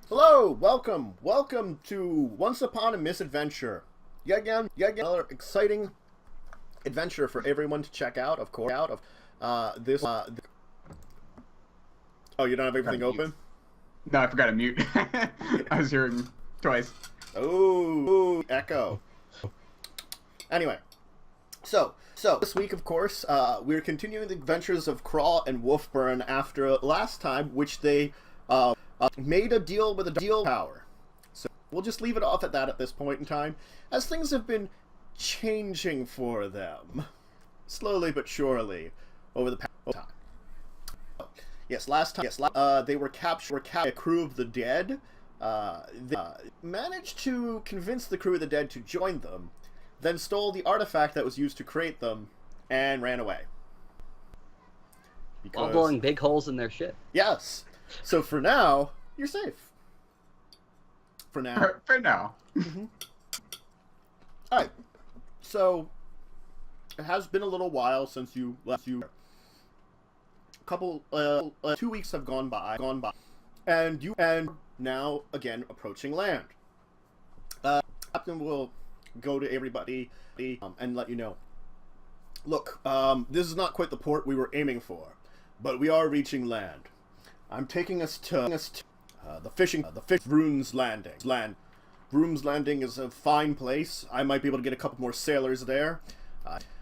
Hello, welcome to Once Upon a Misadventure. Yet again, another exciting adventure for everyone to check out. Of course, this. Oh, you don't have Forgot everything to mute. open? No, I forgot to mute. I was hearing twice. Oh, echo. Anyway, so this week, of course, we're continuing the adventures of Crawl and Wolfburn after last time, which they made a deal with a deal power. So we'll just leave it off at that at this point in time, as things have been changing for them, slowly but surely, over the past time. Last time, they were captured by a crew of the dead. They managed to convince the crew of the dead to join them, then stole the artifact that was used to create them, and ran away. While blowing big holes in their ship. Yes. So for now, you're safe. For now. For now. Alright. So, it has been a little while since you left. Couple, 2 weeks have gone by, and now again approaching land. Captain will go to everybody and let you know. Look, this is not quite the port we were aiming for, but we are reaching land. I'm taking us to the Vrumm's Landing. Vrumm's Landing is a fine place. I might be able to get a couple more sailors there.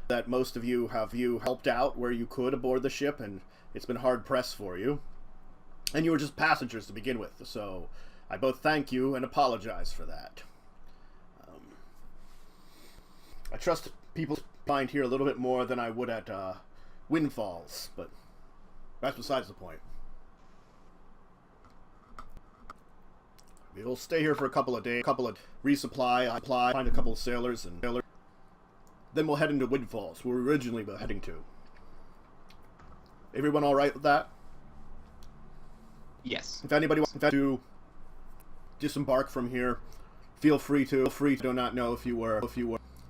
That most of you have helped out where you could aboard the ship, and it's been hard pressed for you. And you were just passengers to begin with, so I both thank you and apologize for that. I trust people find here a little bit more than I would at Windfalls, but that's besides the point. We'll stay here for a couple of days, resupply, find a couple of sailors, and then we'll head into Windfalls, where we originally were heading to. Everyone all right with that? Yes. If anybody wants to disembark from here, feel free to. Do not know if you were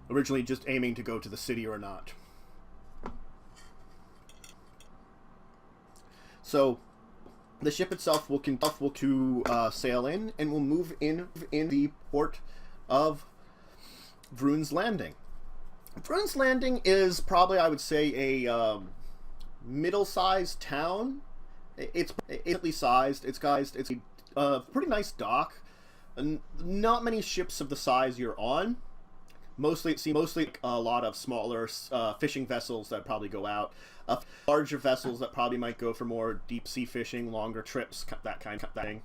originally just aiming to go to the city or not. So, the ship itself will sail in, and will move in the port of Vrumm's Landing. Vrumm's Landing is probably, I would say, a middle-sized town. It's sized. It's a pretty nice dock. And not many ships of the size you're on. Mostly a lot of smaller fishing vessels that probably go out. Larger vessels that probably might go for more deep sea fishing, longer trips, that kind of thing.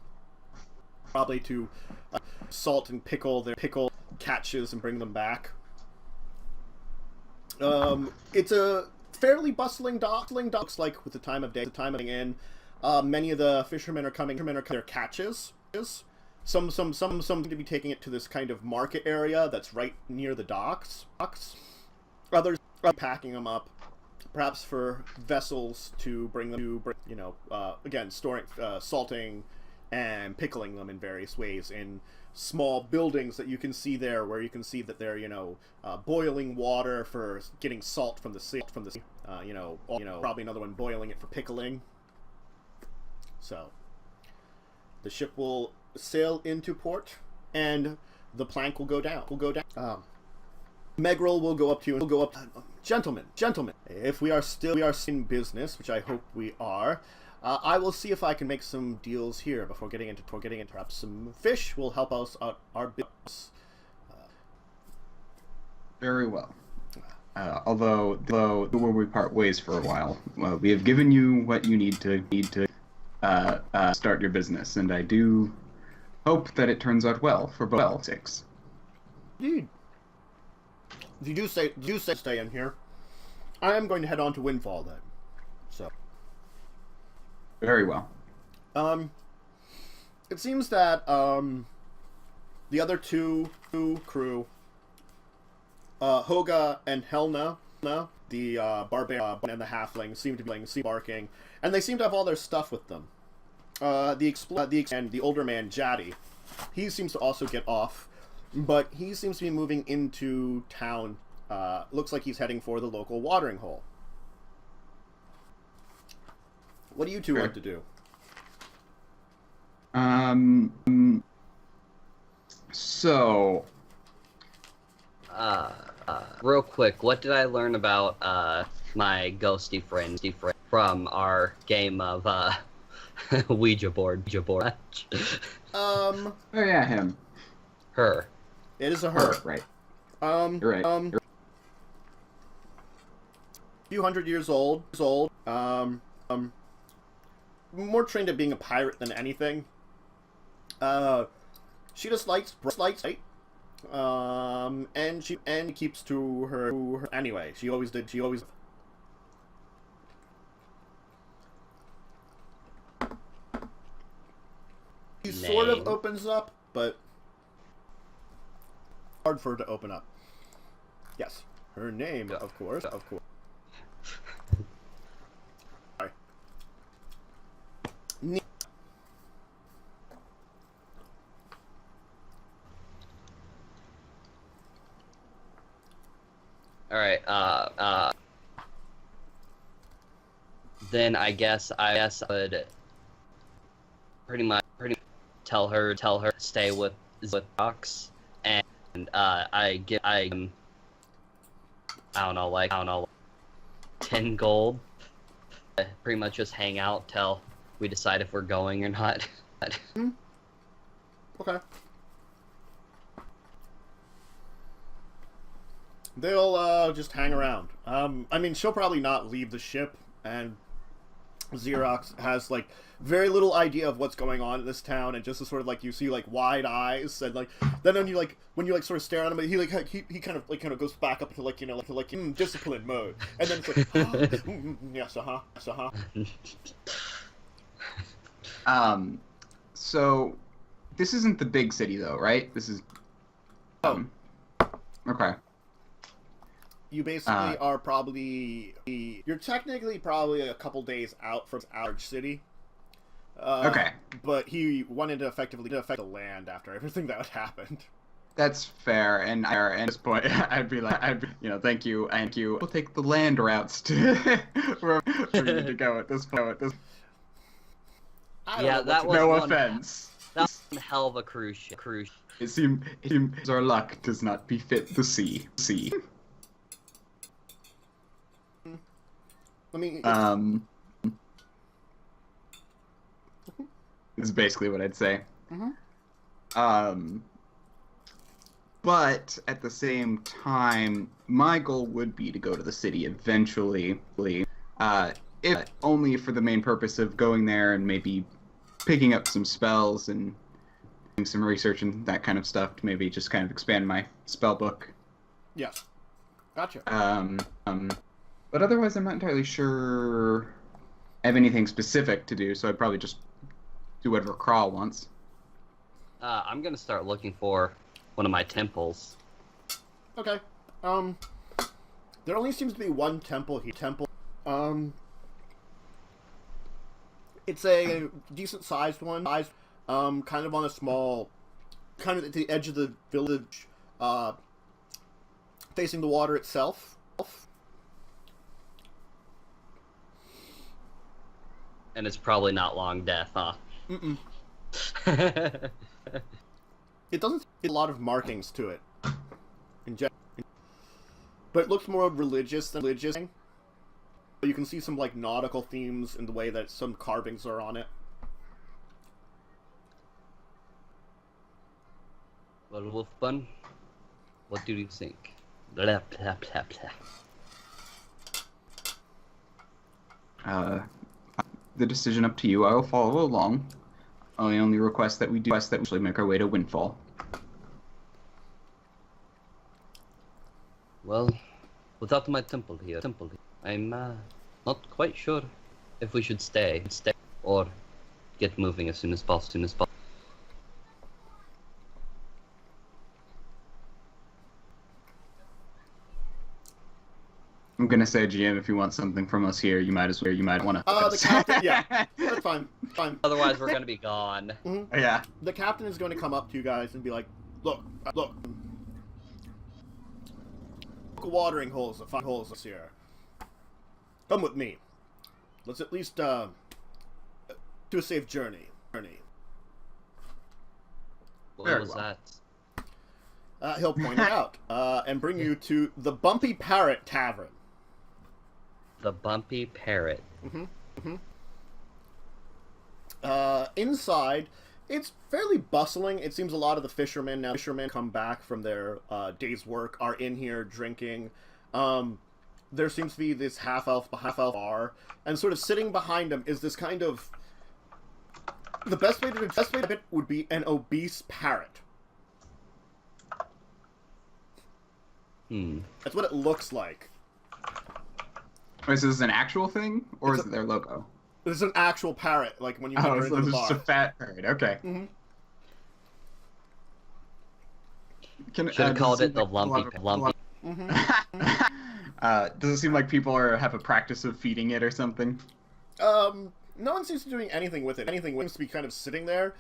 Probably to salt and pickle their catches and bring them back. It's a fairly bustling dock. Looks like with the time of day, in. Many of the fishermen are coming their catches. Some to be taking it to this kind of market area that's right near the docks. Others are packing them up, perhaps for vessels to bring them to, again, storing, salting, and pickling them in various ways in small buildings that you can see there, where you can see that they're, boiling water for getting salt from the sea, probably another one boiling it for pickling. So, the ship will sail into port, and the plank will go down. Megrel will go up to you and will go up. Gentlemen, if we are still in business, which I hope we are, I will see if I can make some deals here before getting into perhaps some fish will help us out our business. Very well. Although where we part ways for a while, we have given you what you need to start your business, and I do hope that it turns out well for both six. Indeed. If you do say stay in here, I am going to head on to Windfall then. So. Very well. It seems that the other two crew, Hoga and Helna, the barbarian and the halfling, seem to be embarking, and they seem to have all their stuff with them. The older man, Jaddy, he seems to also get off, but he seems to be moving into town. Looks like he's heading for the local watering hole. What do you two like to do? So, Real quick, what did I learn about my ghosty friend from our game of Ouija board? oh yeah, him. Her. It is a her. Right. You're right. A few hundred years old. More trained at being a pirate than anything. She just likes light. And she keeps to her anyway. She always did. She sort of opens up, but hard for her to open up. Yes, her name, of course. Sorry. All right. Then I guess I would pretty much tell her to stay with Fox, and I don't know, 10 gold. Pretty much just hang out till we decide if we're going or not. Okay. They'll just hang around. I mean, she'll probably not leave the ship, and Xerox has like very little idea of what's going on in this town, and just sort of like you see like wide eyes, and like then when you sort of stare at him, he kind of goes back up to discipline mode, and then it's like yes, So this isn't the big city though, right? This is okay. You basically are probably you're technically probably a couple days out from Large City. Okay. But he wanted to effectively affect the land after everything that had happened. That's fair, and at this point, I'd be thank you. We'll take the land routes to where you need to go at this point. Yeah, that was no offense. That was one hell of a cruise ship. It seems our luck does not befit the sea. I mean, is basically what I'd say. But at the same time, my goal would be to go to the city eventually, if only for the main purpose of going there and maybe picking up some spells and doing some research and that kind of stuff to maybe just kind of expand my spell book. Yeah. Gotcha. But otherwise, I'm not entirely sure I have anything specific to do, so I'd probably just do whatever Crawl wants. I'm gonna start looking for one of my temples. Okay. There only seems to be one temple here. It's a decent sized one. Kind of on a small, kind of at the edge of the village, facing the water itself. And it's probably not long death, huh? Mm-mm. It doesn't have a lot of markings to it, but it looks more religious than religious. You can see some like nautical themes in the way that some carvings are on it. Well, Wolfbun, what do you think? Blah, blah, blah, blah. The decision up to you. I will follow along. I only request that we actually make our way to Windfall. Well, without my temple here, I'm not quite sure if we should stay or get moving as soon as possible. I'm gonna say, GM, if you want something from us here, you might want to. The captain, yeah, that's fine. Otherwise, we're gonna be gone. Mm-hmm. Yeah. The captain is going to come up to you guys and be like, "Look, watering holes here. Come with me. Let's at least do a safe journey." What was that? he'll point it out and bring you to the Bumpy Parrot Tavern. The Bumpy Parrot. Inside, it's fairly bustling. It seems a lot of the fishermen come back from their day's work, are in here drinking. There seems to be this half-elf bar, and sort of sitting behind him is this kind of... The best way to describe it would be an obese parrot. That's what it looks like. Wait, so this is an actual thing, or is it their logo? This is an actual parrot, like when you enter into so the it's bar. just a fat parrot. Okay. Should have called it the Lumpy. Does it seem like people have a practice of feeding it or something? No one seems to be doing anything with it. Anything seems to be kind of sitting there.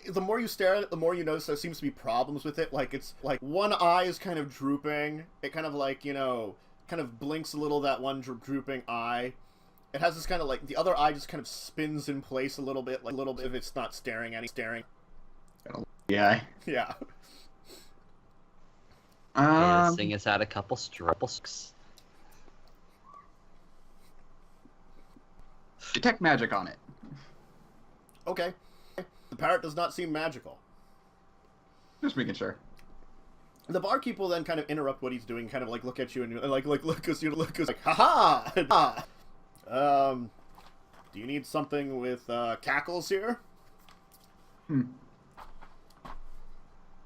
The more you stare at it, the more you notice there seems to be problems with it. Like, it's like one eye is kind of drooping. It kind of like, you know, kind of blinks a little, that one drooping eye. It has this kind of like, the other eye just kind of spins in place a little bit, like a little bit if it's not staring. Yeah. Yeah. This thing has had a couple strokes. Detect magic on it. Okay. The parrot does not seem magical. Just making sure. The barkeep will then kind of interrupt what he's doing, kind of like look at you and like look as like, haha! Do you need something with cackles here?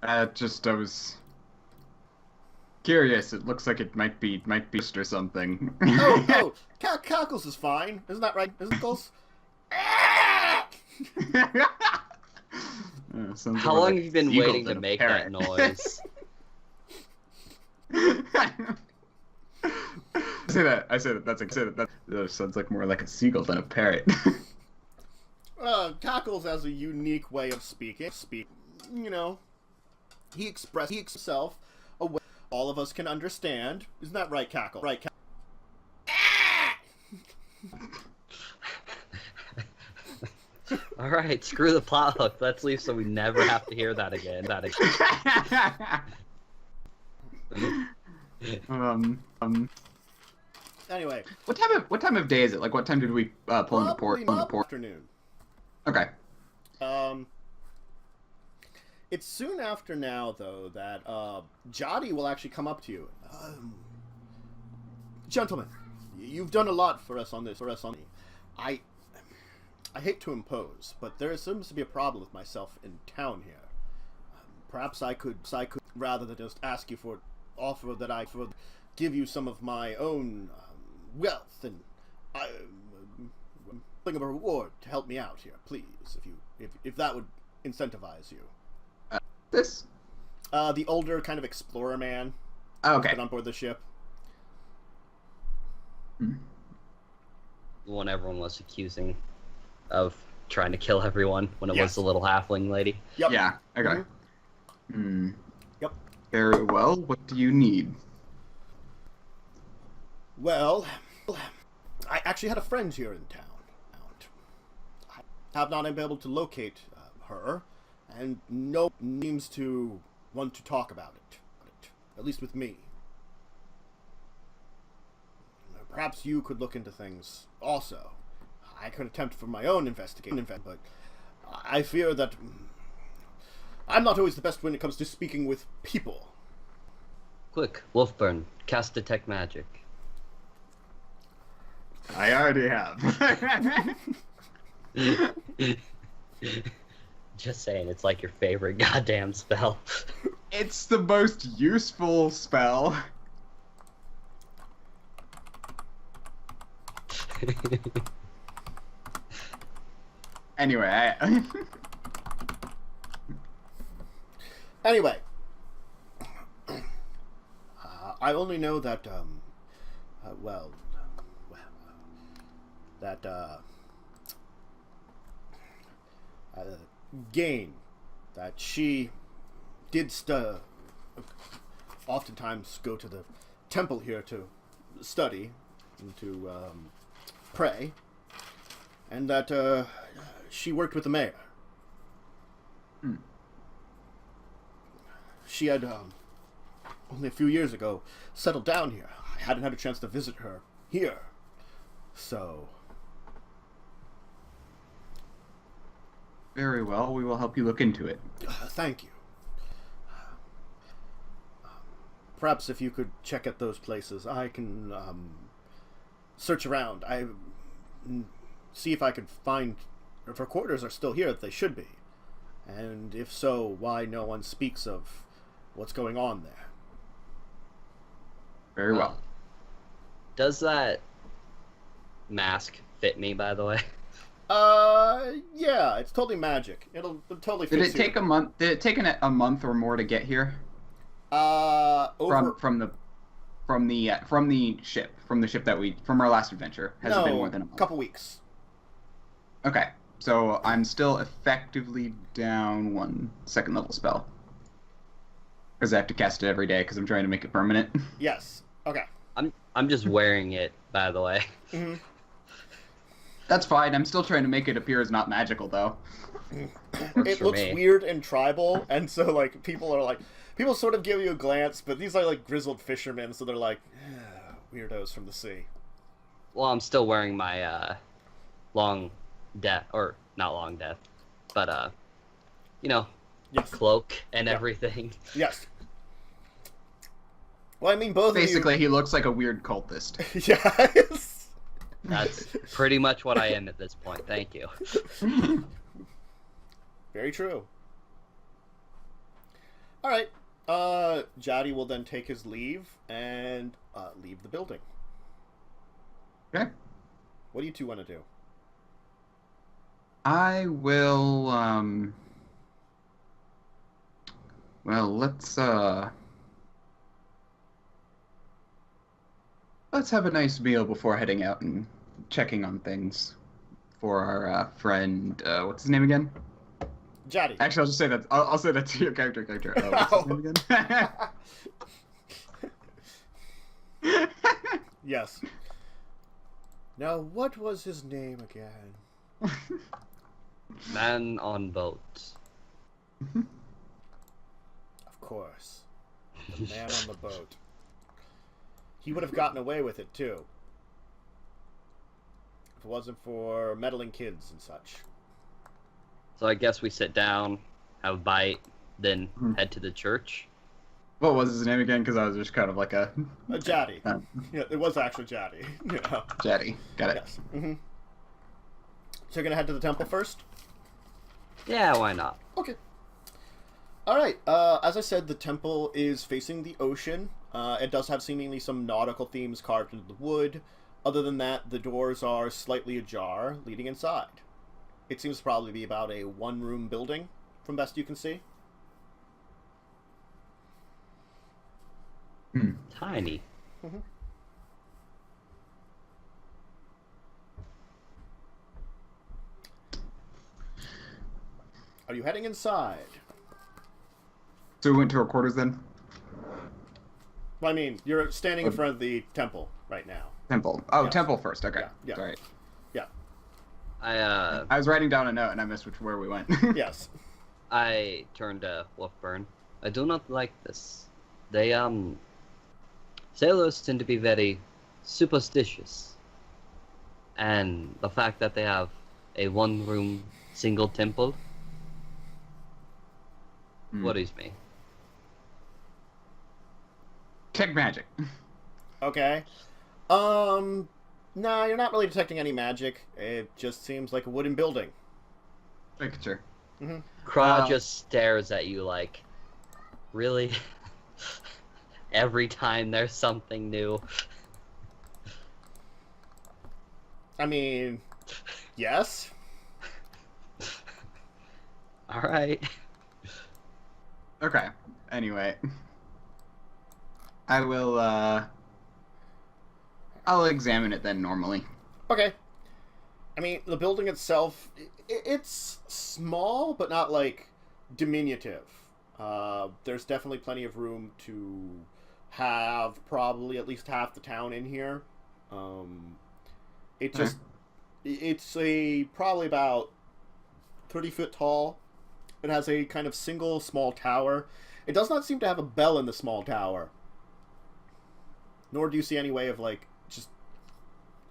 I was curious. It looks like it might be or something. Cackles is fine. Isn't that right? Isn't Cackles? How long have you been waiting to make that noise? I say that. That sounds like more like a seagull than a parrot. Cackles has a unique way of speaking. You know, he expresses himself a way all of us can understand. Isn't that right, Cackle? Right, Cackle. Alright, screw the plot hook. Let's leave so we never have to hear that again. Anyway. What time of day is it? Like, what time did we pull into port? Afternoon. Okay. It's soon after now, though, that Jotty will actually come up to you. Gentlemen, you've done a lot for us on this. I hate to impose, but there seems to be a problem with myself in town here. Perhaps I could, rather than just ask you for offer that I would give you some of my own wealth and thing of a reward to help me out here, please, if that would incentivize you. This? The older kind of explorer man. Oh, okay. On board the ship. The one everyone was accusing of trying to kill everyone when it was the little halfling lady. Yep. Yeah, okay. Yep. Very well. What do you need? Well, I actually had a friend here in town. I have not been able to locate her, and no one seems to want to talk about it, at least with me. Perhaps you could look into things also. I could attempt for my own investigation, but I fear that I'm not always the best when it comes to speaking with people. Quick, Wolfburn, cast Detect Magic. I already have. Just saying, it's like your favorite goddamn spell. It's the most useful spell. Anyway, Anyway, I only know that, Gain, that she did oftentimes go to the temple here to study and to pray, and that she worked with the mayor. She had only a few years ago, settled down here. I hadn't had a chance to visit her here. So... Very well, we will help you look into it. Thank you. Perhaps if you could check at those places, I can search around. See if I could find if her quarters are still here that they should be. And if so, why no one speaks of what's going on there. Very well. Does that mask fit me, by the way? Yeah, it's totally magic. It'll totally Did fix it take a month? Did it take a month or more to get here? Over... From the ship from our last adventure. Has it been more than a month? Couple weeks. Okay, so I'm still effectively down 1 second level spell because I have to cast it every day because I'm trying to make it permanent. Yes. Okay. I'm just wearing it, by the way. Mm-hmm. That's fine. I'm still trying to make it appear as not magical, though. It looks weird and tribal, and so like people sort of give you a glance, but these are like grizzled fishermen, so they're like weirdos from the sea. Well, I'm still wearing my long death, or not long death, but Yes. cloak and everything. Yes. Well, I mean, both Basically, of he looks like a weird cultist. you... Yes. That's pretty much what I am at this point. Thank you. Very true. All right. Jaddy will then take his leave and leave the building. Okay. What do you two want to do? I will, well, let's have a nice meal before heading out and checking on things for our friend, what's his name again? Jaddy. Actually, I'll just say that, I'll say that to your character. What's his name again? Yes. Now, what was his name again? Man on boat. Of course. The man on the boat. He would have gotten away with it, too. If it wasn't for meddling kids and such. So I guess we sit down, have a bite, then head to the church. What was his name again? Because I was just kind of like a... Jaddy. Yeah, it was actually Jaddy. Yeah. Jaddy. Got it. Yes. Mm-hmm. So you're going to head to the temple first? Yeah, why not? Okay. Alright, as I said, the temple is facing the ocean. It does have seemingly some nautical themes carved into the wood. Other than that, the doors are slightly ajar, leading inside. It seems to probably be about a one-room building, from best you can see. Tiny. Mm-hmm. Are you heading inside? So we went to our quarters then? Well, I mean, you're standing in front of the temple right now. Temple. Oh, Yes. temple first. Okay. Yeah. Sorry. Yeah. I was writing down a note and I missed where we went. Yes. I turned to Wolfburn. I do not like this. They, sailors tend to be very superstitious. And the fact that they have a one-room single temple worries me. Tech magic. Okay. Nah, you're not really detecting any magic. It just seems like a wooden building. Picture. Mm-hmm. Craw just stares at you like, really? Every time there's something new. I mean, yes. Alright. Okay. Anyway. I will, I'll examine it then normally. Okay. I mean, the building itself, it's small, but not, like, diminutive. There's definitely plenty of room to have probably at least half the town in here. It's probably about 30 foot tall. It has a kind of single small tower. It does not seem to have a bell in the small tower. Nor do you see any way of, like, just...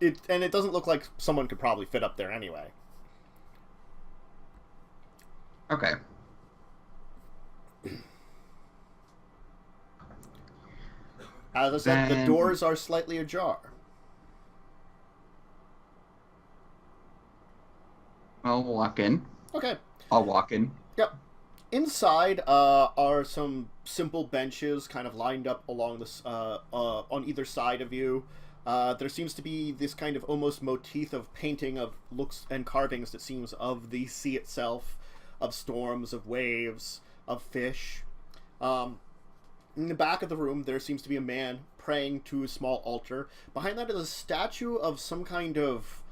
And it doesn't look like someone could probably fit up there anyway. Okay. As I said, the doors are slightly ajar. Well, we'll walk in. Okay. I'll walk in. Yep. Inside are some simple benches kind of lined up along this on either side of you. There seems to be this kind of almost motif of painting of looks and carvings, it seems, of the sea itself, of storms, of waves, of fish. In the back of the room, there seems to be a man praying to a small altar. Behind that is a statue of some kind of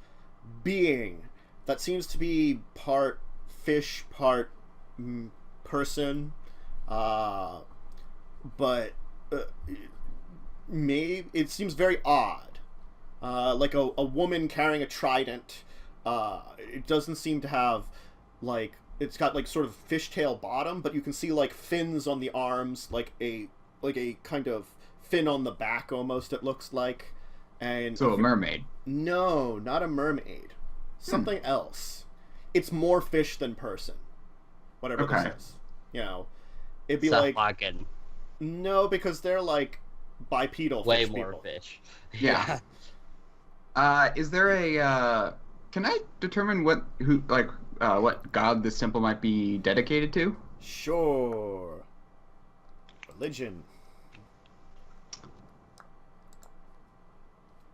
being that seems to be part fish, part person, but maybe it seems very odd, like a woman carrying a trident. It doesn't seem to have, like, it's got like sort of fishtail bottom, but you can see like fins on the arms, like a kind of fin on the back almost, it looks like. And so a mermaid? No, not a mermaid. Something else. It's more fish than person. Whatever this is. You know, it'd be like... Wagon. No, because they're like bipedal Way fish more people. fish. Yeah. Is there a... can I determine what god this temple might be dedicated to? Sure. Religion.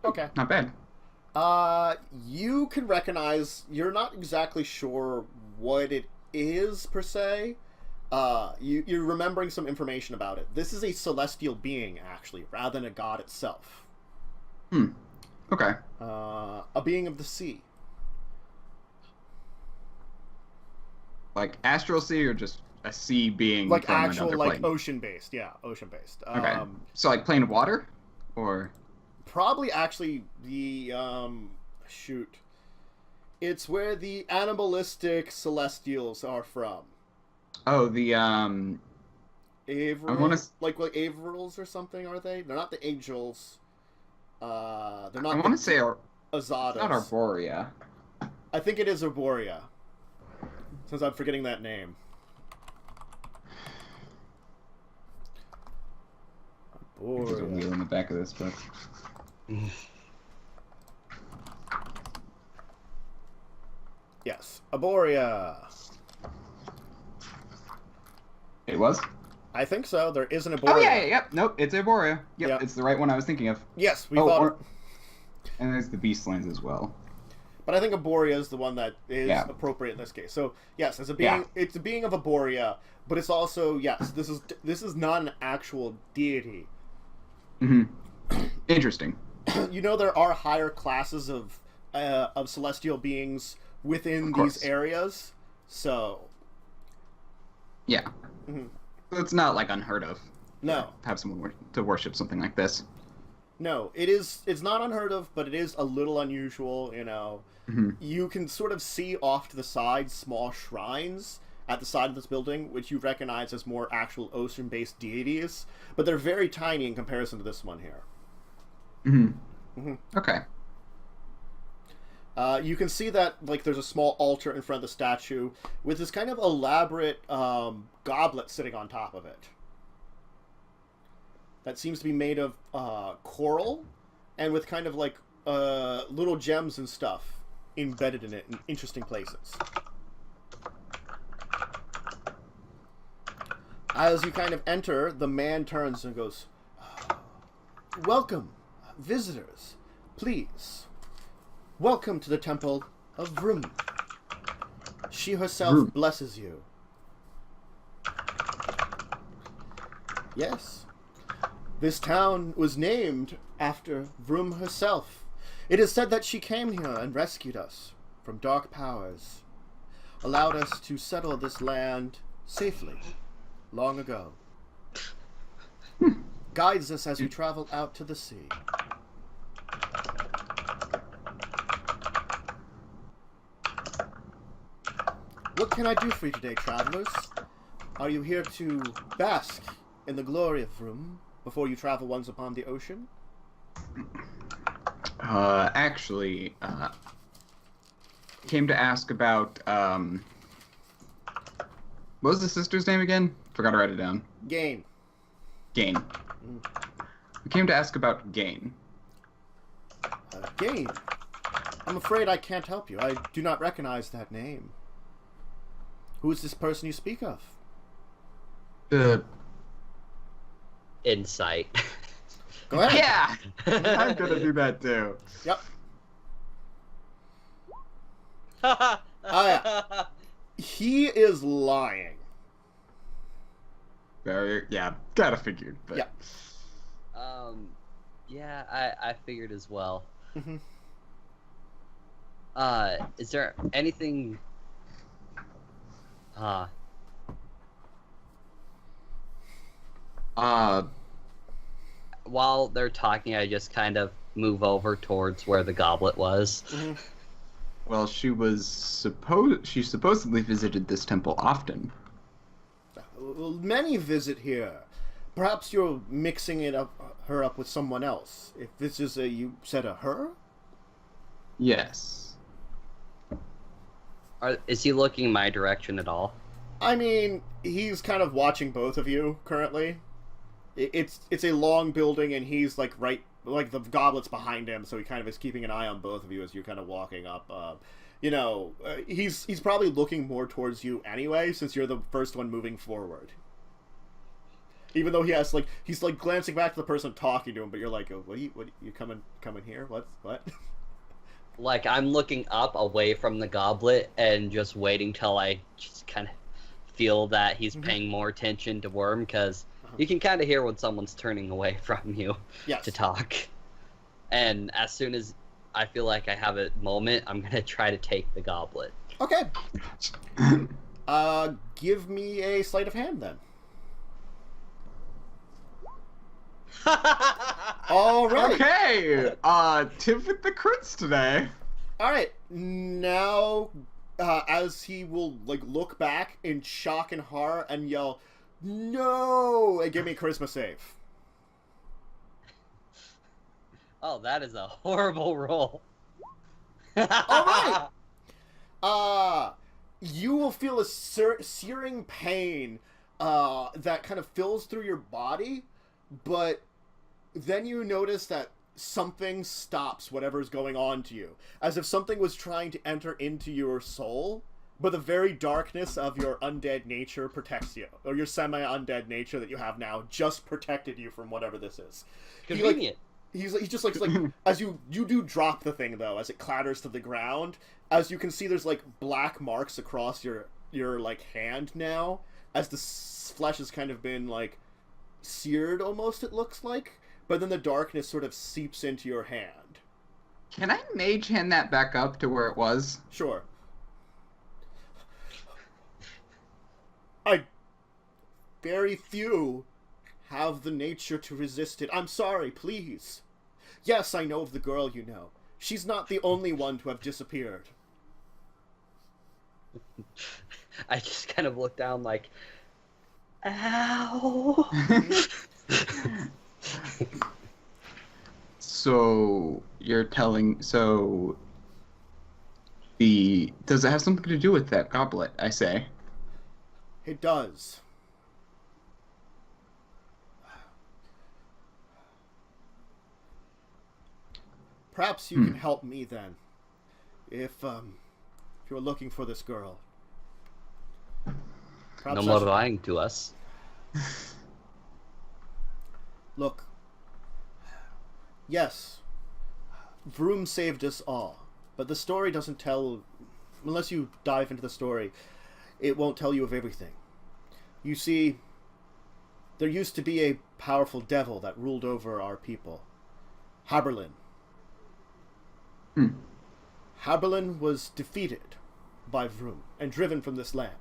Okay. Not bad. You can recognize, you're not exactly sure what it is, per se. You're remembering some information about it. This is a celestial being, actually, rather than a god itself. Okay. A being of the sea. Like astral sea, or just a sea being Like from actual, another like, plane? ocean-based. Yeah, ocean-based. Okay. So like plane of water? Or... Probably actually the, shoot. It's where the animalistic celestials are from. Oh, the, Averil? I wanna... Like Averils or something, are they? They're not the angels. They're not I want to say... Azadas. Not Arborea. I think it is Arborea. Since I'm forgetting that name. There's a wheel in the back of this book. Yes, Arborea. It was? I think so. There is an Arborea. Oh, yeah. Nope, it's Arborea. Yep, it's the right one I was thinking of. Yes, we thought... And there's the Beastlands as well. But I think Arborea is the one that is appropriate in this case. So, yes, as a being, it's a being of Arborea, but it's also, yes, this is not an actual deity. Interesting. You know, there are higher classes of celestial beings within these areas, so... Yeah. It's not, like, unheard of. No. To have someone to worship something like this. No, it's not unheard of, but it is a little unusual, you know. You can sort of see off to the side small shrines at the side of this building, which you recognize as more actual ocean-based deities, but they're very tiny in comparison to this one here. Okay. You can see that, like, there's a small altar in front of the statue with this kind of elaborate goblet sitting on top of it. That seems to be made of coral, and with kind of like little gems and stuff embedded in it in interesting places. As you kind of enter, the man turns and goes, "Welcome, visitors. Please, welcome to the temple of Vrumm. She herself blesses you." Yes. This town was named after Vrumm herself. It is said that she came here and rescued us from dark powers, allowed us to settle this land safely long ago. Guides us as we travel out to the sea. What can I do for you today, travelers? Are you here to bask in the glory of Vrumm before you travel once upon the ocean? Actually, came to ask about, what was the sister's name again? Forgot to write it down. Gain. Gain. We came to ask about Gain. Gain? I'm afraid I can't help you. I do not recognize that name. Who is this person you speak of? Insight. Go ahead. Yeah! I'm gonna do that too. Yep. Yeah. He is lying. Yeah, gotta figure. But... Yeah. Yeah, I figured as well. Mm-hmm. Is there anything... While they're talking, I just kind of move over towards where the goblet was. Mm-hmm. Well, she supposedly visited this temple often. Well, many visit here. Perhaps you're mixing her up with someone else. If this is you said a her? Yes. Is he looking my direction at all? I mean, he's kind of watching both of you currently. It's a long building, and he's like the goblet's behind him, so he kind of is keeping an eye on both of you as you're kind of walking up. He's probably looking more towards you anyway, since you're the first one moving forward. Even though he's glancing back to the person talking to him, but you're like, oh, what you coming here? What? Like, I'm looking up away from the goblet and just waiting till I just kind of feel that he's paying more attention to Worm, because you can kind of hear when someone's turning away from you to talk. And as soon as I feel like I have a moment, I'm going to try to take the goblet. Okay. Give me a sleight of hand, then. All right. Okay. Tip with the crits today. All right. Now, as he will look back in shock and horror and yell, "No!" and give me a charisma save. Oh, that is a horrible roll. All right. You will feel a searing pain that kind of fills through your body, but then you notice that something stops whatever's going on to you, as if something was trying to enter into your soul, but the very darkness of your undead nature protects you, or your semi-undead nature that you have now just protected you from whatever this is. Convenient. He's just like as you do drop the thing, though, as it clatters to the ground, as you can see there's black marks across your hand now, as the flesh has kind of been seared almost, it looks like, but then the darkness sort of seeps into your hand. Can I mage hand that back up to where it was? Sure. Very few have the nature to resist it. I'm sorry, please. Yes, I know of the girl you know. She's not the only one to have disappeared. I just kind of look down like, ow. So you're telling does it have something to do with that goblet, I say? It does. Perhaps you can help me then, if you're looking for this girl. No more lying to us. Look. Yes, Vrumm saved us all, but the story doesn't tell. Unless you dive into the story, it won't tell you of everything. You see, there used to be a powerful devil that ruled over our people, Haberlin. Haberlin was defeated by Vrumm and driven from this land.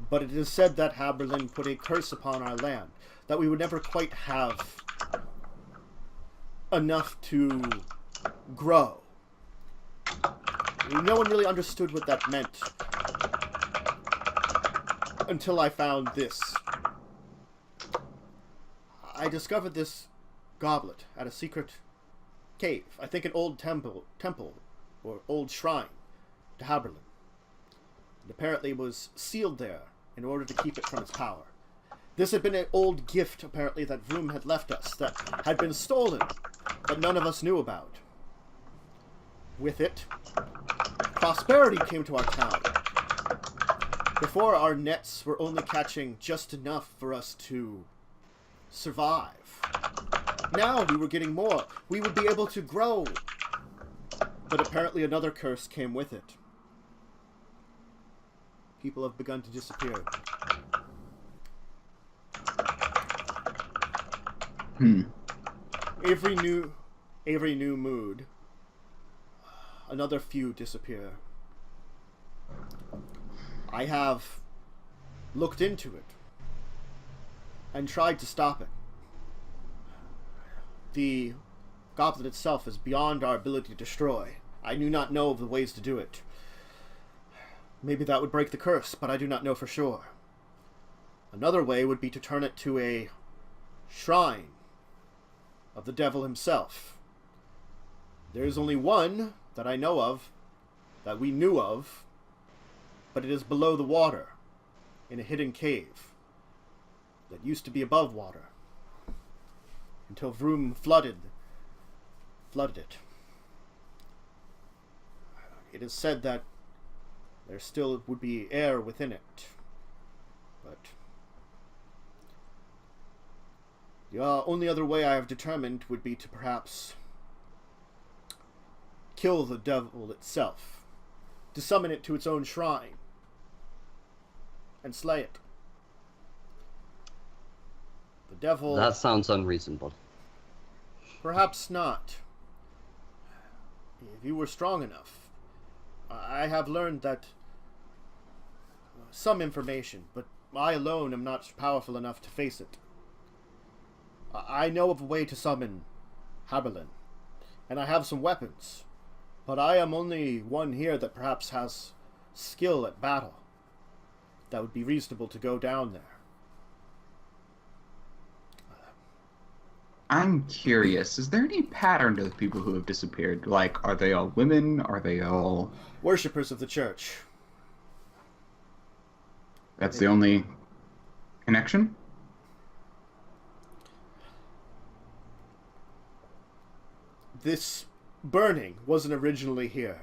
But it is said that Haberlin put a curse upon our land, that we would never quite have enough to grow. No one really understood what that meant until I found this. I discovered this goblet at a secret cave. I think an old temple, or old shrine to Haberlin. It apparently was sealed there in order to keep it from its power. This had been an old gift, apparently, that Vrumm had left us, that had been stolen, but none of us knew about. With it, prosperity came to our town. Before, our nets were only catching just enough for us to survive. Now we were getting more. We would be able to grow. But apparently another curse came with it. People have begun to disappear. Every new mood, another few disappear. I have looked into it and tried to stop it. The goblet itself is beyond our ability to destroy. I do not know of the ways to do it. Maybe that would break the curse, but I do not know for sure. Another way would be to turn it to a shrine of the devil himself. There is only one that I know of, that we knew of, but it is below the water, in a hidden cave that used to be above water, until Vrumm flooded it. It is said that there still would be air within it, but the only other way I have determined would be to perhaps kill the devil itself, to summon it to its own shrine, and slay it. The devil... That sounds unreasonable. Perhaps not. If you were strong enough. I have learned that some information, but I alone am not powerful enough to face it. I know of a way to summon Haberlin, and I have some weapons, but I am only one here that perhaps has skill at battle that would be reasonable to go down there. I'm curious, is there any pattern to the people who have disappeared? Like, are they all women? Are they all... Worshippers of the church. That's the only connection? This burning wasn't originally here.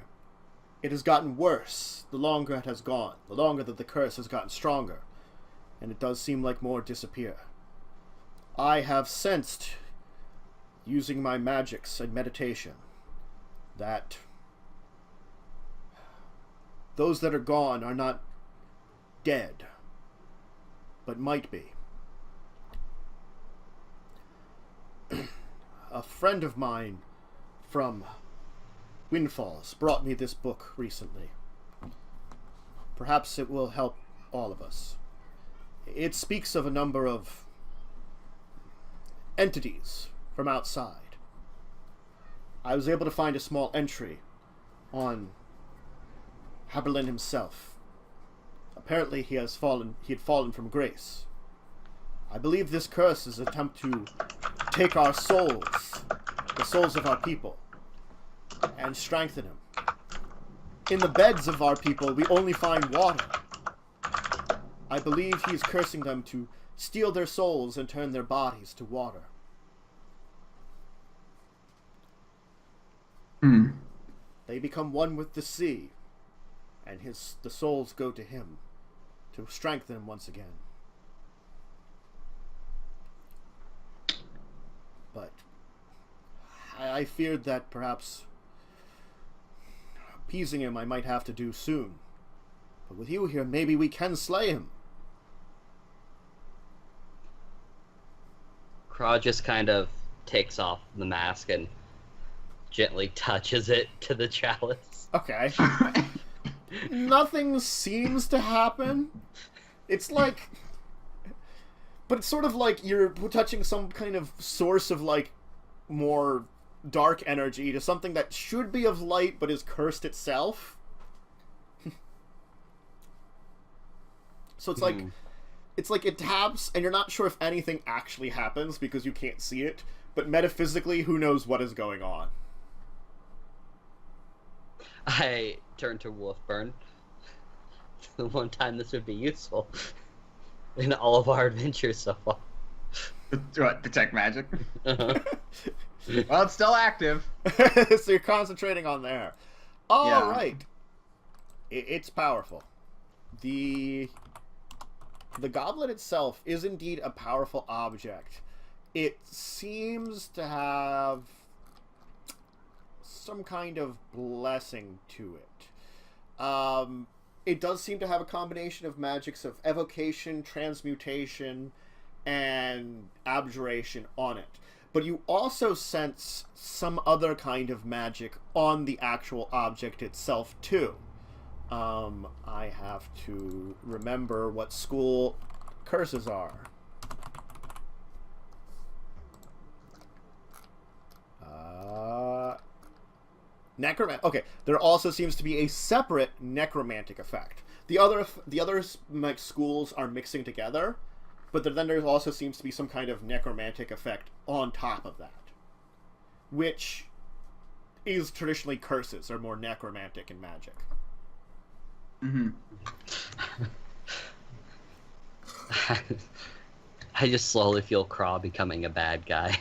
It has gotten worse the longer it has gone, the longer that the curse has gotten stronger, and it does seem like more disappear. I have sensed, using my magics and meditation, that those that are gone are not dead, but might be. A friend of mine from Windfalls brought me this book recently. Perhaps it will help all of us. It speaks of a number of entities from outside. I was able to find a small entry on Haberlin himself. Apparently he had fallen from grace. I believe this curse is an attempt to take our souls, the souls of our people, and strengthen them. In the beds of our people, we only find water. I believe he is cursing them to steal their souls and turn their bodies to water. They become one with the sea, and the souls go to him to strengthen him once again. But I feared that perhaps appeasing him I might have to do soon. But with you here, maybe we can slay him. Craw just kind of takes off the mask and gently touches it to the chalice. Okay. Nothing seems to happen. It's like... But it's sort of like you're touching some kind of source of, like, more dark energy to something that should be of light but is cursed itself. So it's like... It's like it taps, and you're not sure if anything actually happens because you can't see it, but metaphysically, who knows what is going on? I turn to Wolfburn. The one time this would be useful in all of our adventures so far. What, detect magic? Uh-huh. Well, it's still active. So you're concentrating on there. All Yeah. right. It's powerful. The goblet itself is indeed a powerful object. It seems to have some kind of blessing to it. It does seem to have a combination of magics of evocation, transmutation, and abjuration on it. But you also sense some other kind of magic on the actual object itself, too. I have to remember what school curses are. Necromantic. Okay, there also seems to be a separate necromantic effect. The other like schools are mixing together, but then there also seems to be some kind of necromantic effect on top of that, which is traditionally curses are more necromantic in magic. Mm-hmm. I just slowly feel Craw becoming a bad guy.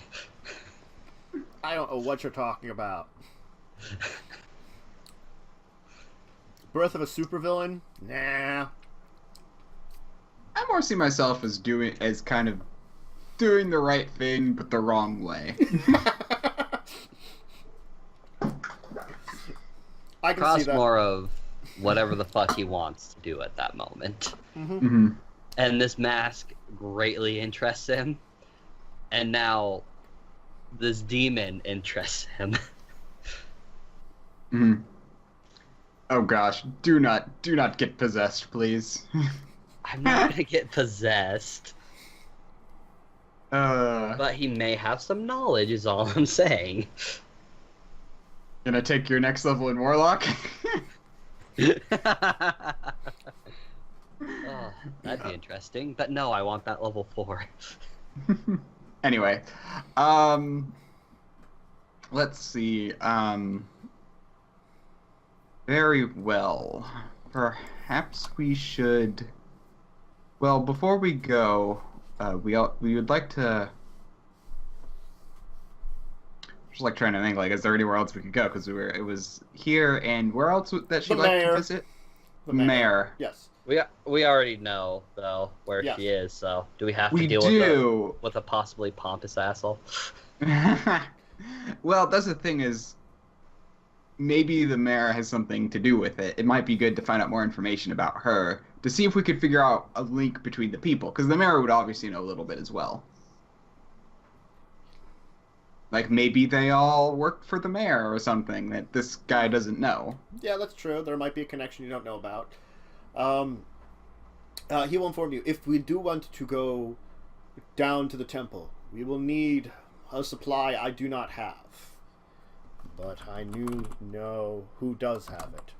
I don't know what you're talking about. Birth of a supervillain? Nah. I more see myself as kind of doing the right thing, but the wrong way. I can Craw's see that. more of whatever the fuck he wants to do at that moment. Mm-hmm. And this mask greatly interests him. And now this demon interests him. Mm-hmm. Oh gosh, do not get possessed, please. I'm not gonna get possessed. But he may have some knowledge, is all I'm saying. Gonna take your next level in Warlock? Oh, that'd be interesting. But no, I want that level 4. Anyway, let's see. Very well. Perhaps we should. Well, before we go, we would like to. Just like trying to think, like, is there anywhere else we could go? Because it was here, and where else that she'd The like mayor. to visit? The mayor. Yes. We already know though where Yes. she is. So do we have to We deal do. with a possibly pompous asshole? Well, that's the thing is, maybe the mayor has something to do with it. It might be good to find out more information about her to see if we could figure out a link between the people, because the mayor would obviously know a little bit as well. Like, maybe they all worked for the mayor or something that this guy doesn't know. Yeah, that's true. There might be a connection you don't know about. He will inform you. If we do want to go down to the temple, we will need a supply I do not have. But I know who does have it.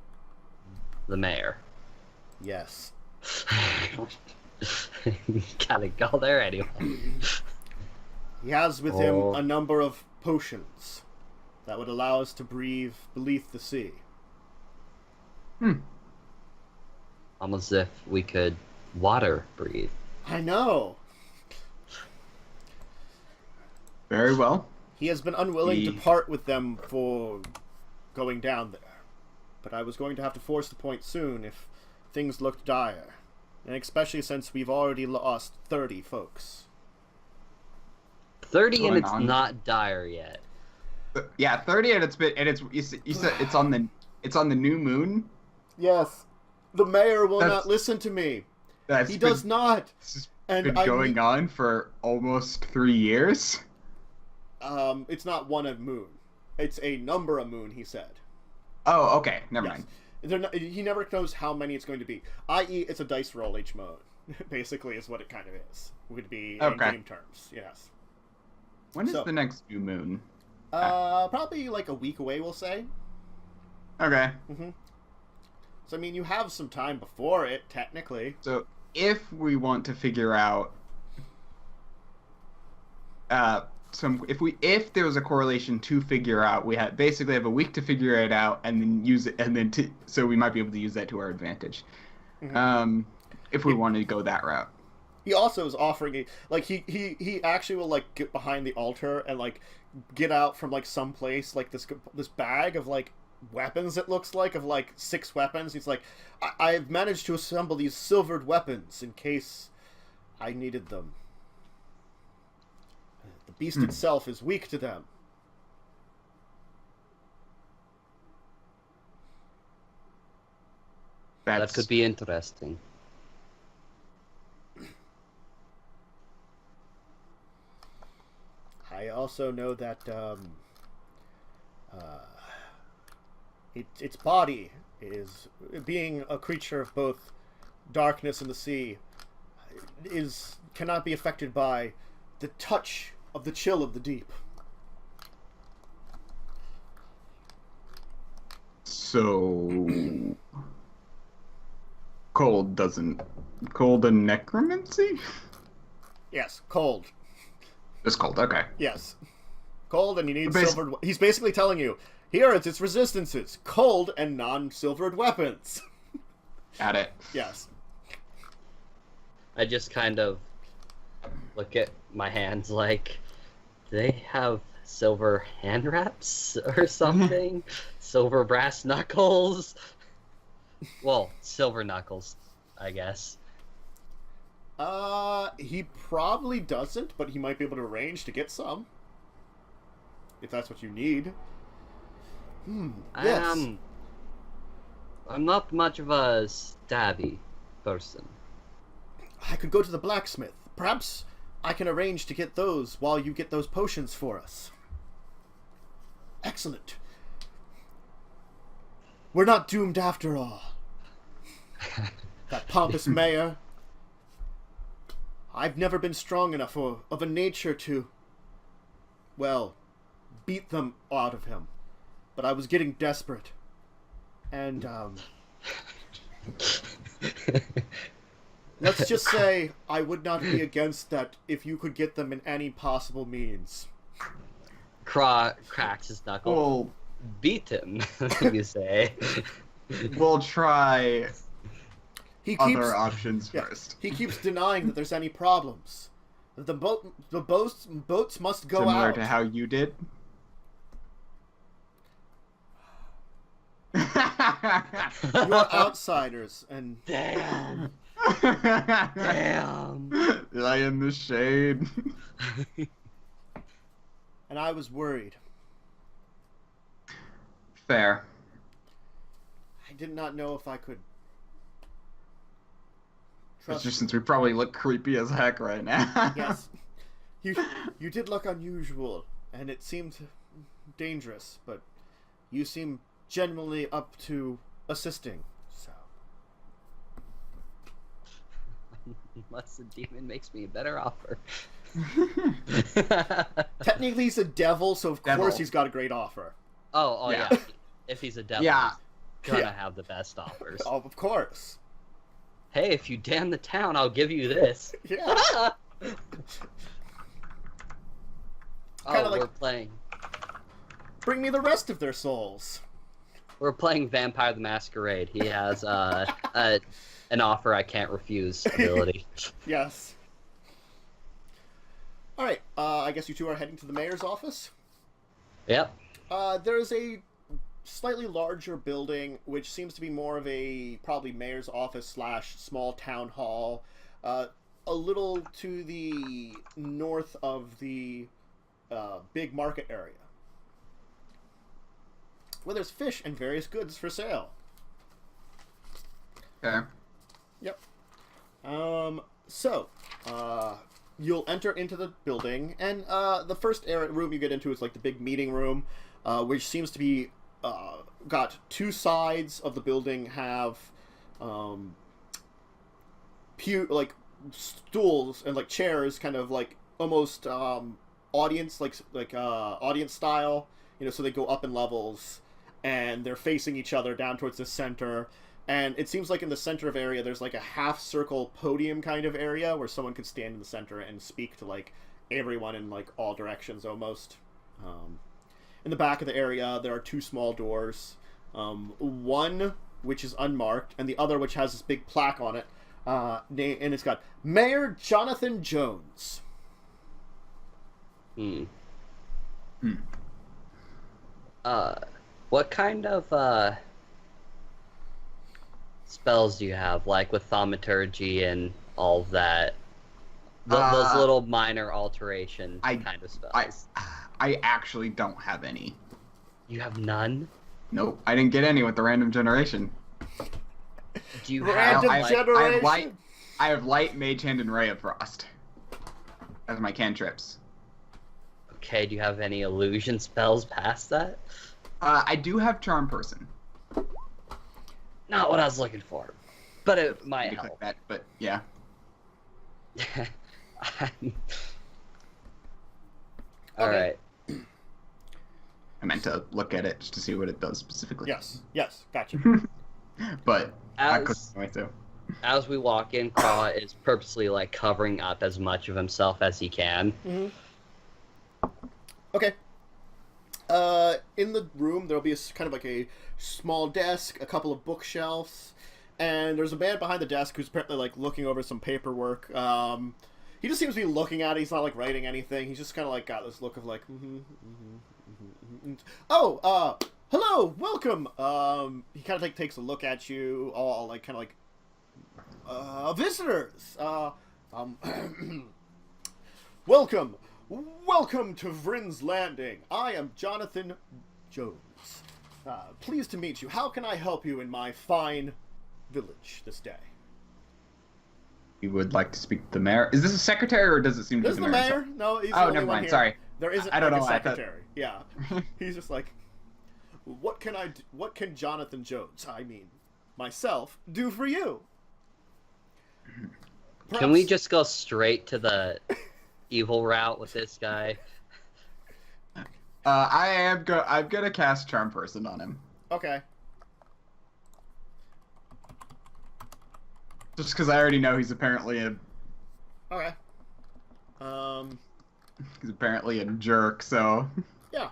The mayor. Yes. Gotta go there anyway. He has with him a number of potions that would allow us to breathe beneath the sea. Almost as if we could water breathe. I know. Very well. He has been unwilling to part with them for going down there. But I was going to have to force the point soon if things looked dire. And especially since we've already lost 30 folks. 30 and Going it's on. not dire yet. Yeah, 30, and you said it's on the new moon. Yes. The mayor will That's- not listen to me. That's He does not. This has And been I going mean- on for almost 3 years. It's not one a moon. It's a number a moon, he said. Oh, okay, never Yes. mind. He never knows how many it's going to be. I.e., it's a dice roll each mode. Basically, is what it kind of is. Would be Okay. in game terms. Yes. When is So- the next new moon? Probably like a week away, we'll say. Okay. So I mean, you have some time before it, technically. So if we want to figure out, if there was a correlation to figure out, we basically have a week to figure it out and then use it, and then so we might be able to use that to our advantage. Mm-hmm. If we wanted to go that route. He also is offering he actually will like get behind the altar and like get out from like some place like this bag of like weapons. It looks like of like 6 weapons. He's like, I've managed to assemble these silvered weapons in case I needed them. The beast itself is weak to them. That could be interesting. I also know that its body is, being a creature of both darkness and the sea, cannot be affected by the touch of the chill of the deep. So cold and necromancy? Yes, cold. Just cold, okay. Yes. Cold, and you need silvered... He's basically telling you, here it's its resistances. Cold and non-silvered weapons. Got it. Yes. I just kind of look at my hands like, do they have silver hand wraps or something? Silver brass knuckles? Well, silver knuckles, I guess. He probably doesn't, but he might be able to arrange to get some. If that's what you need. Yes. I'm not much of a stabby person. I could go to the blacksmith. Perhaps I can arrange to get those while you get those potions for us. Excellent. We're not doomed after all. That pompous mayor. I've never been strong enough of a nature to, well, beat them out of him. But I was getting desperate. And, let's just say I would not be against that if you could get them in any possible means. Cracks his knuckle. Well, beat him, you say. We'll try other options yeah, first. He keeps denying that there's any problems. The boats must go Similar out. to how you did? You're outsiders, and... Damn. Damn. Lie in the shade. And I was worried. Fair. I did not know if I could trust Especially since we probably look creepy as heck right now. Yes. You did look unusual, and it seemed dangerous, but you seem genuinely up to assisting, so... Unless the demon makes me a better offer. Technically he's a devil, so of course he's got a great offer. Oh Yeah. yeah. If he's a devil, Yeah. he's gonna have the best offers. Oh, of course. Hey, if you damn the town, I'll give you this. Yeah. Kinda like- we're playing. Bring me the rest of their souls. We're playing Vampire the Masquerade. He has an offer I can't refuse ability. Yes. Alright, I guess you two are heading to the mayor's office? Yep. There's a slightly larger building, which seems to be more of a probably mayor's office / small town hall, a little to the north of the big market area, where there's fish and various goods for sale. Okay. Yep. So, you'll enter into the building, and the first room you get into is like the big meeting room, which seems to be got 2 sides of the building have like stools and like chairs, kind of like almost audience audience style, so they go up in levels, and they're facing each other down towards the center. And it seems like in the center of area, there's like a half-circle podium kind of area where someone could stand in the center and speak to like everyone in like all directions almost. In the back of the area, there are 2 small doors. One which is unmarked, and the other which has this big plaque on it, and it's got Mayor Jonathan Jones. What kind of spells do you have, like with thaumaturgy and all of that? Those little minor alteration kind of spells. I actually don't have any. You have none? Nope, I didn't get any with the random generation. Do you Random have generation? I have light, mage hand, and ray of frost as my cantrips. Okay, do you have any illusion spells past that? I do have charm person. Not what I was looking for, but it might Click help. that, but yeah. All right. I meant to look at it just to see what it does specifically. Yes, gotcha. But I couldn't wait to. As we walk in, Craw is purposely like covering up as much of himself as he can. Okay. In the room, there'll be kind of like a small desk, a couple of bookshelves, and there's a man behind the desk who's apparently like looking over some paperwork. He just seems to be looking at it. He's not like writing anything. He's just kind of like got this look of like, oh, hello, welcome. He kind of like takes a look at you, all like kind of like, visitors. Welcome to Vrumm's Landing. I am Jonathan Jones. Pleased to meet you. How can I help you in my fine village this day? You would like to speak to the mayor? Is this a secretary, or does it seem to be the mayor? No, he's the only never one mind. here. Sorry. There isn't I don't like know. a secretary. Yeah. He's just like, what can Jonathan Jones, I mean, myself, do for you? Can we just go straight to the evil route with this guy? I'm gonna cast charm person on him. Okay. Just because I already know he's apparently a. Okay. He's apparently a jerk, so. Yeah.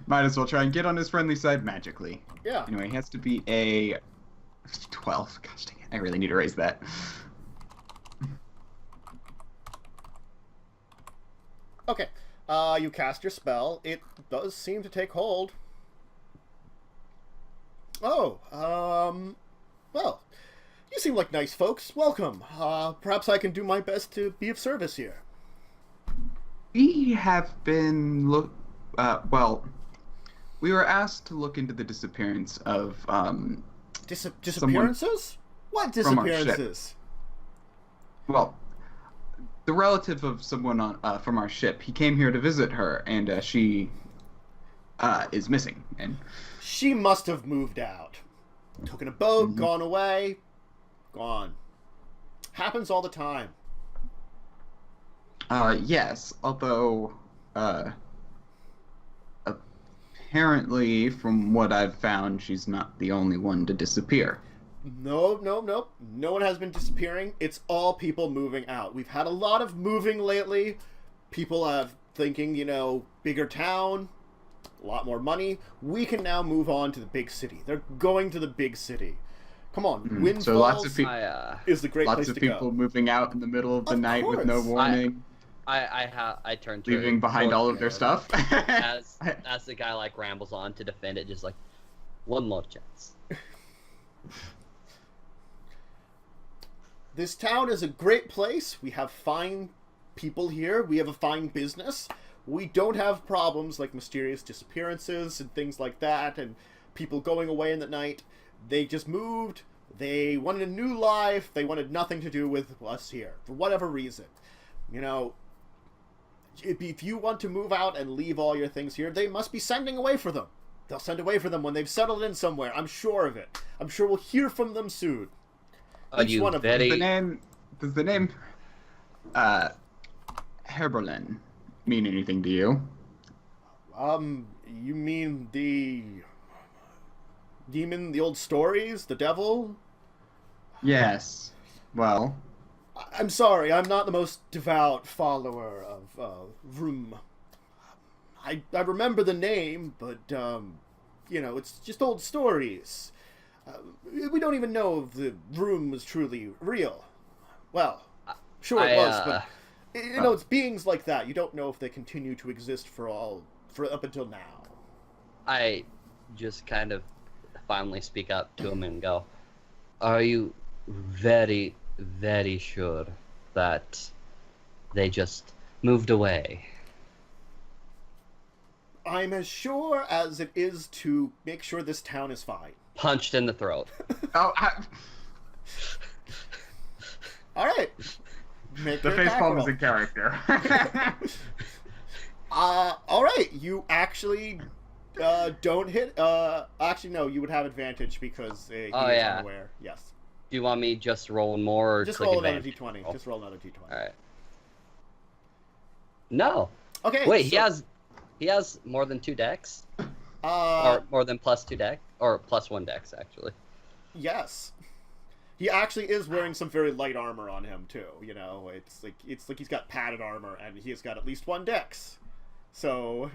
Might as well try and get on his friendly side magically. Yeah. Anyway, he has to be a 12. Gosh dang it! I really need to raise that. Okay. You cast your spell. It does seem to take hold. Oh, well, you seem like nice folks. Welcome. Perhaps I can do my best to be of service here. We have been well, we were asked to look into the disappearance of Disappearances? What disappearances? Well, the relative of someone on from our ship. He came here to visit her, and she is missing. And she must have moved out. Taken a boat, gone away, gone. Happens all the time. Yes, although apparently, from what I've found, she's not the only one to disappear. Nope. No one has been disappearing. It's all people moving out. We've had a lot of moving lately. People have thinking, bigger town, a lot more money. We can now move on to the big city. They're going to the big city. Come on, Wind so Falls lots of is the great place to go. Lots of people moving out in the middle of the night with no warning. I turned to leaving behind all of their stuff. as the guy like rambles on to defend it, just like one more chance. This town is a great place. We have fine people here. We have a fine business. We don't have problems like mysterious disappearances and things like that, and people going away in the night. They just moved. They wanted a new life. They wanted nothing to do with us here for whatever reason. If you want to move out and leave all your things here, they must be sending away for them. They'll send away for them when they've settled in somewhere. I'm sure of it. I'm sure we'll hear from them soon. Each one of them. Does the name Herberlin mean anything to you? You mean the demon, the old stories, the devil? Yes. Well, I'm sorry, I'm not the most devout follower of Vrumm. I remember the name, but, it's just old stories. We don't even know if the Vrumm was truly real. Well, sure it was, but, it's beings like that. You don't know if they continue to exist for up until now. I just kind of finally speak up to him and go, are you very, very sure that they just moved away? I'm as sure as it is to make sure this town is fine. Punched in the throat. Oh, All right. the facepalm is in character. All right. You actually don't hit. Actually, no. You would have advantage because he is unaware. Yes. Do you want me just rolling more? Or just click roll advantage? another d20. Just roll another d20. All right. No. Okay. Wait, he has more than 2 decks, or more than +2 deck, or +1 decks actually. Yes. He actually is wearing some very light armor on him too. It's like he's got padded armor and he has got at least 1 dex. So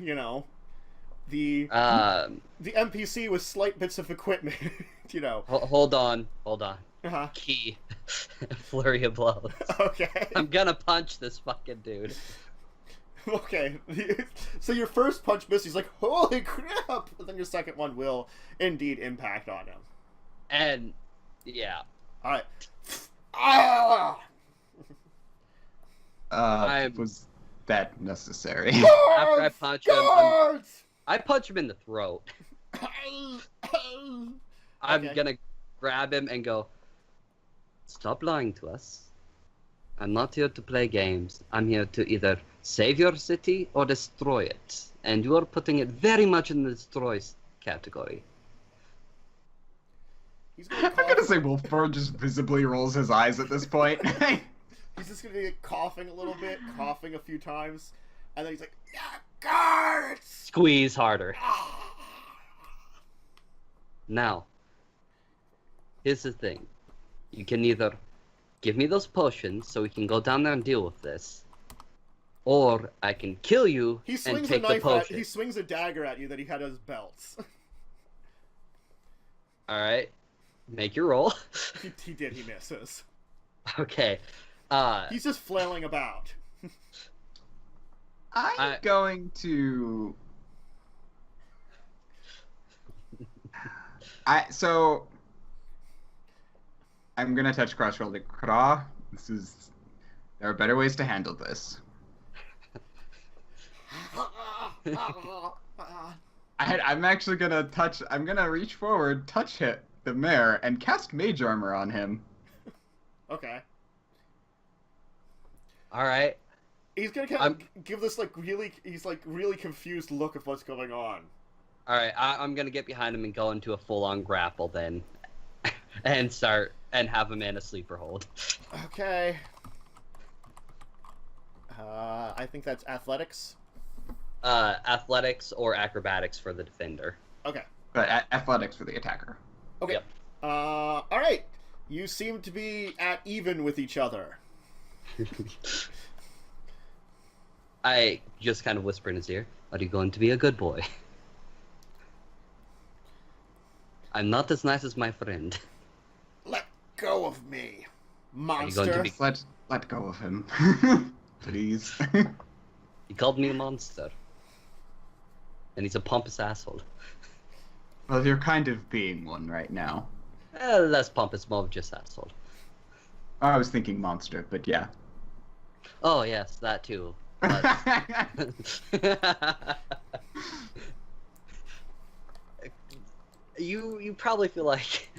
the NPC with slight bits of equipment. Hold on. Uh-huh. Key. Flurry of blows. Okay. I'm gonna punch this fucking dude. Okay. So your first punch misses. He's like, holy crap! But then your second one will indeed impact on him. And yeah. All right. Ah! Was that necessary? After I punch him, Guards! I punch him in the throat. I'm gonna grab him and go, stop lying to us. I'm not here to play games. I'm here to either save your city or destroy it. And you are putting it very much in the destroy category. I'm gonna say Wolfburn just visibly rolls his eyes at this point. He's just gonna be coughing a little bit, coughing a few times, and then he's like, yeah, guards! Squeeze harder. Now, here's the thing. You can either give me those potions so we can go down there and deal with this, or I can kill you and take the potion. He swings a dagger at you that he had as belts. Alright. Make your roll. He did, he misses. Okay. He's just flailing about. I'm going to... I'm gonna touch Crossroll like, Kra, there are better ways to handle this. I'm actually gonna I'm gonna reach forward, hit the mayor, and cast Mage Armor on him. Okay. Alright. He's gonna kind of give this really confused look of what's going on. Alright, I'm gonna get behind him and go into a full-on grapple then. and have him in a sleeper hold. Okay. I think that's athletics. Athletics or acrobatics for the defender. Okay. But athletics for the attacker. Okay. Yep. Alright. You seem to be at even with each other. I just kind of whisper in his ear, are you going to be a good boy? I'm not as nice as my friend. Let go of me, monster. Let go of him. Please. He called me a monster. And he's a pompous asshole. Well, you're kind of being one right now. Less pompous, more of just asshole. I was thinking monster, but yeah. Oh, yes, that too. You probably feel like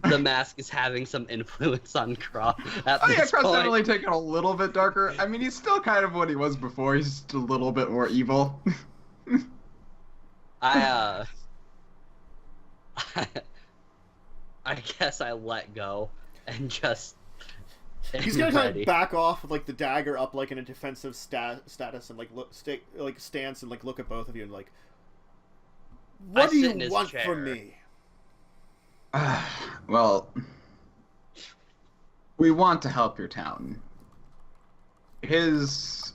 the mask is having some influence on Craw at this Crow's point. definitely taken a little bit darker. I mean, he's still kind of what he was before. He's just a little bit more evil. I guess I let go and just. He's gonna kind of back off with like the dagger up, like in a defensive status, and like stance, and like look at both of you and like, what do you want from me? Well, we want to help your town. He's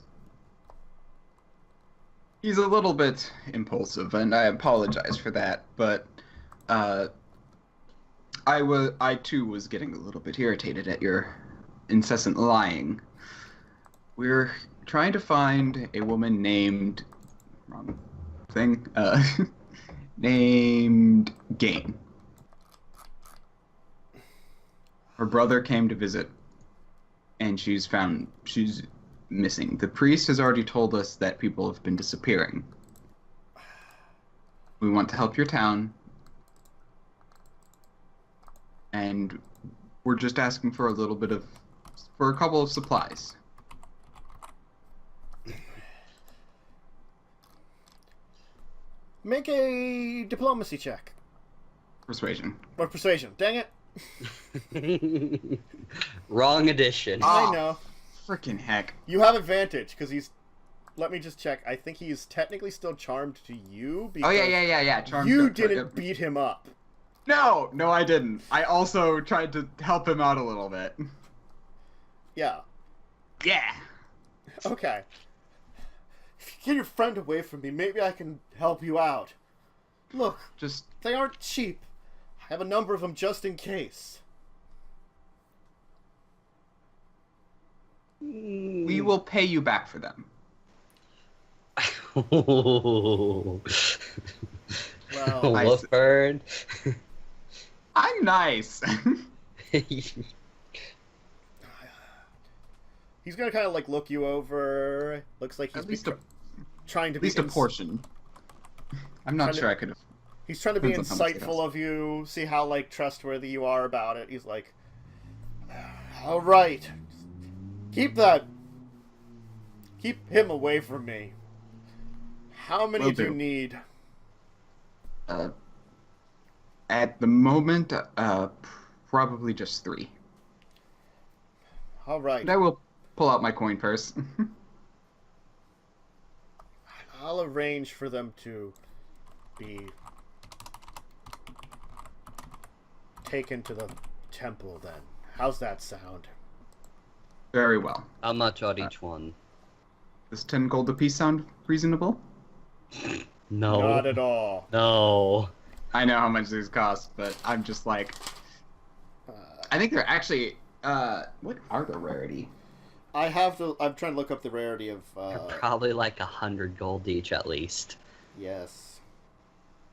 a little bit impulsive, and I apologize for that, but I too was getting a little bit irritated at your incessant lying. We're trying to find a woman named wrong thing named Gain. Her brother came to visit, and she's missing. The priest has already told us that people have been disappearing. We want to help your town, and we're just asking for a couple of supplies. Make a diplomacy check. Persuasion. Or persuasion. Dang it. Wrong edition. I know. Frickin' heck. You have advantage, because he's... Let me just check. I think he is technically still charmed to you, because... Oh, yeah. Charmed. You didn't beat him up. No, I didn't. I also tried to help him out a little bit. Yeah. Yeah. Okay. If you get your friend away from me, maybe I can help you out. Look, they aren't cheap. I have a number of them just in case. We will pay you back for them. Well, Well, Wolfbird. I'm nice. he's gonna kind of like look you over. Looks like he's trying to be at least a portion. I'm not sure I could have. He's trying to be Depends on how much it insightful of you, see how like trustworthy you are about it. He's like, all right, keep him away from me. How many Will do you do. need? At the moment, probably just 3. All right, But I will pull out my coin purse. I'll arrange for them to be taken to the temple then. How's that sound? Very well. How much on each one? Does 10 gold apiece sound reasonable? No. Not at all. No. I know how much these cost, but I'm just like... I think they're actually... what are the rarity? I'm trying to look up the rarity of, They're probably like 100 gold each at least. yes.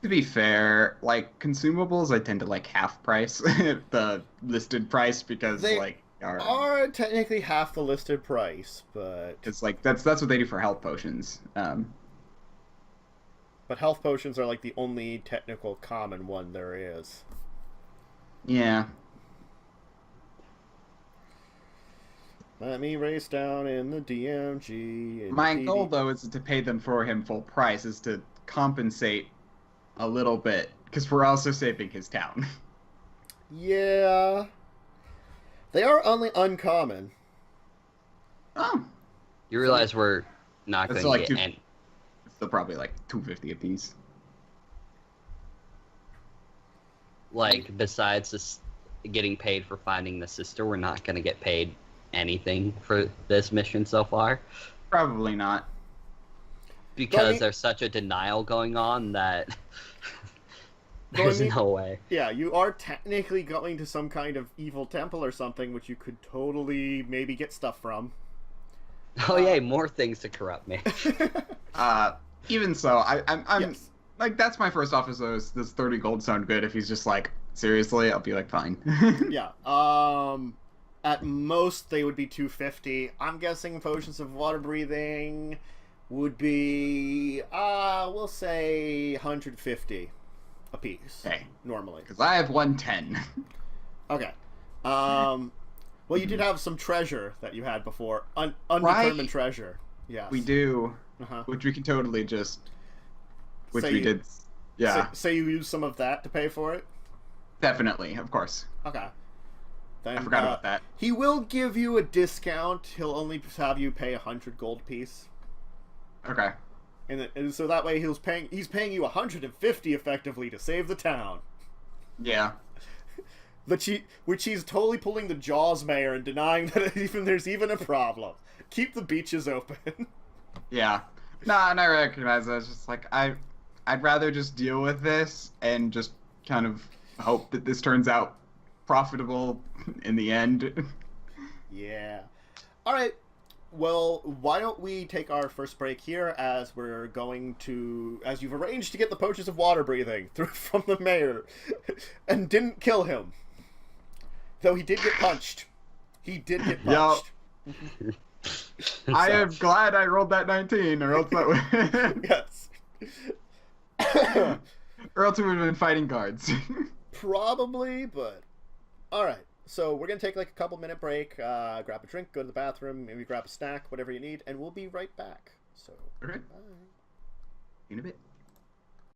To be fair, like, consumables I tend to like half price the listed price because, They like... Are technically half the listed price, but... It's like, that's what they do for health potions. But health potions are like the only technical common one there is. Yeah. Let me race down in the DMG. My goal, though, is to pay them for him full price, is to compensate a little bit, because we're also saving his town. Yeah. They are only uncommon. Oh. You realize we're not That's going like to get two- any... They're probably like 250 apiece. Like, besides this getting paid for finding the sister, we're not going to get paid anything for this mission so far. Probably not. Because there's such a denial going on that there's no way. Yeah, you are technically going to some kind of evil temple or something, which you could totally maybe get stuff from. Oh, yay, more things to corrupt me. Even so, I'm Yes. like, that's my first office, though. Does 30 gold sound good? If he's just like, seriously, I'll be like, fine. Yeah. At most, they would be 250. I'm guessing potions of water breathing would be, we'll say 150 a piece. Okay. Normally. Because I have 110. Okay. Well, you did have some treasure that you had before. Undetermined Right. treasure. Yes. We do. Uh-huh. Which we can totally just... Which Say we you- did. Yeah. Say you use some of that to pay for it? Definitely, of course. Okay. Then, I forgot about that. He will give you a discount. He'll only have you pay 100 gold piece. Okay. And so that way he's paying you 150 effectively to save the town. Yeah. which he's totally pulling the Jaws mayor and denying that there's even a problem. Keep the beaches open. Yeah. Nah, and I recognize that. It's just like, I'd rather just deal with this and just kind of hope that this turns out profitable in the end. Yeah. All right. Well, why don't we take our first break here, as we're going to, as you've arranged to get the potions of water breathing through from the mayor, and didn't kill him, though he did get punched. He did get punched. Yep. I am glad I rolled that 19, or else that would... Yes. Or else we would have been fighting guards. Probably, but all right. So we're gonna take like a couple-minute break, grab a drink, go to the bathroom, maybe grab a snack, whatever you need, and we'll be right back. So, Okay. bye. In a bit.